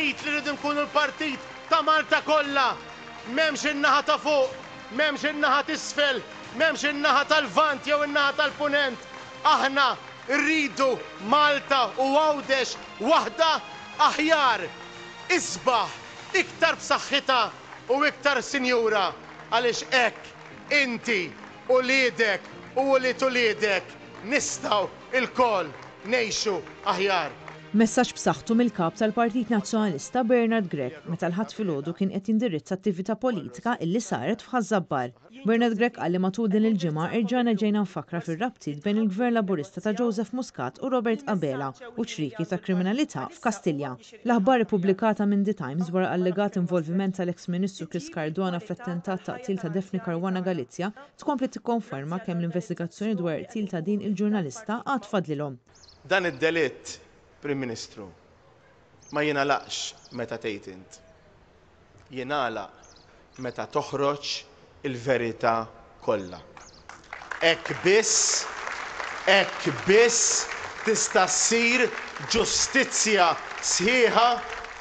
partit li rridu nkunu l-partit ta' Malta kollha. M'hemmx in-naħa ta' fuq, m'hemmx in-naħa t'isfel, m'hemmx in-naħa tal-vant jew in-naħa tal-punent. Aħna rridu Malta u Għawdex waħda aħjar, isbaħ, iktar b'saħħitha u iktar sinjura għaliex hekk inti u liedek u wlied uliedek nistgħu il-koll ngħixu aħjar. Messaġġ b'saħħtu mill-kap tal-Partit Nazzjonalista Bernard Grech meta l-ħadd filgħodu kien qed jindirizza attività politika illi saret f'Ħażabbar. Bernard Grech qal li matul din il-ġimgħa irġana ġejna nfakra fir-rabtiet bejn il-Gvern Laburista ta' Joseph Muscat u Robert Abela u ċriki ta' kriminalità f'Kastilja. L-aħbar ippubblikata minn The Times wara allegat involviment tal-eks Ministru Chris Cardona fl-attentat ta' qtil ta' Daphne Caruana Galizja tkompli tikkonferma kemm l-investigazzjoni dwar il-qtil ta' din il-ġurnalista għad fadlilhom. Dan id-delitt, Prim Ministru, ma jingħalaqx meta tgħid int. Jingħalaq meta toħroġ il-verità kollha. Hekk biss tista' ssir ġustizzja sħiħa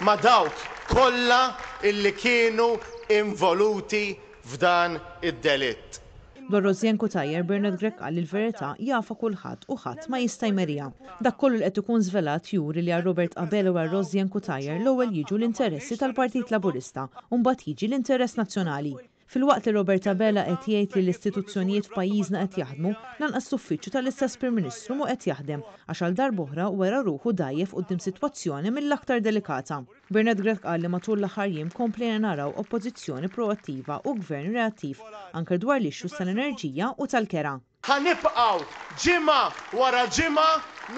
ma' dawk kollha illi kienu involuti f'dan id-delitt. Dwar Rosien Cutajar, Bernard Grech qal li l-verità jafa kulħadd u ħadd ma jista' jmerija. Dak kollu li qed ikun żvelat juri li għal Robert Abela u għal Rosien Cutajar l-ewwel jiġu l-interessi tal-Partit Laburista u mbagħad jiġi l-interess nazzjonali. Filwaqt li Robert Abela qed jgħid li l-istituzzjonijiet f'pajjiżna qed jaħdmu, lanqas l-uffiċċju tal-istess Prim Ministru mhu qed jaħdem għax għal darb'oħra wera ruħu dajjef quddiem sitwazzjoni mill-aktar delikata. Bernard Grech qal li matul l-aħħar jiem komplejna naraw oppożizzjoni proattiva u gvern reattiv anke dwar l-ixxus tal-enerġija u tal-kera. Ħanibqgħu ġimgħa wara ġimgħa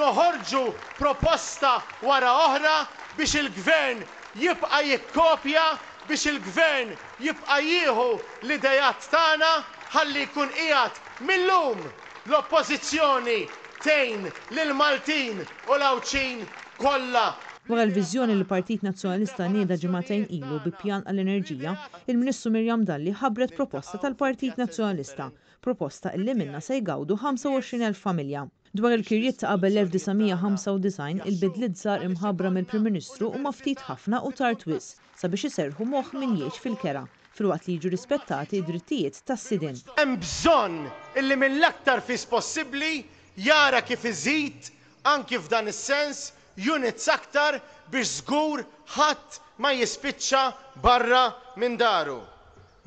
noħorġu proposta wara oħra biex il-gvern jibqa' jikkopja, biex il-gvern jibqa' jieħu l-idejat tagħna ħalli jkun qiegħed millum l-oppożizzjoni tgħin lil Maltin u l-Awċin kollha. Wara l-viżjoni li l-Partit Nazzjonalista nieda ġimagħtejn ilu bi pjan għall-enerġija, il-Ministru Mirjam Dalli ħabbret proposta tal-Partit Nazzjonalista, proposta illi minnha se jgawdu 25,000 familja. Dwar il-kirjiet ta' qabel 1995 il-bidliet żgħar imħabbra mill-Prim Ministru huma ftit ħafna u tard wisq sabiex iserħu moħħ min jgħix fil-kera filwaqt li jiġu rispettati d-drittijiet tas-sidien. Hemm bżonn illi mill-aktar fis possibbli jara kif iżid anki f'dan is-sens units aktar biex żgur ħadd ma jispiċċa barra minn daru.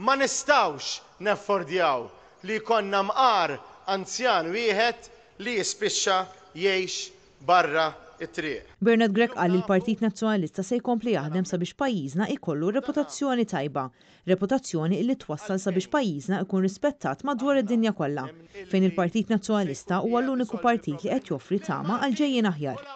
Ma nistgħux neffordjaw li jkollna mqar anzjan wieħed li jispiċċa jgħix barra it-triq. Bernard Grech qal li l-Partit Nazzjonalista se jkompli jaħdem sabiex pajjiżna jkollu reputazzjoni tajba, reputazzjoni li twassal sabiex pajjiżna jkun rispettat madwar id-dinja kollha, fejn il-Partit Nazzjonalista huwa l-uniku partit li qed joffri tama għal ġejjin aħjar.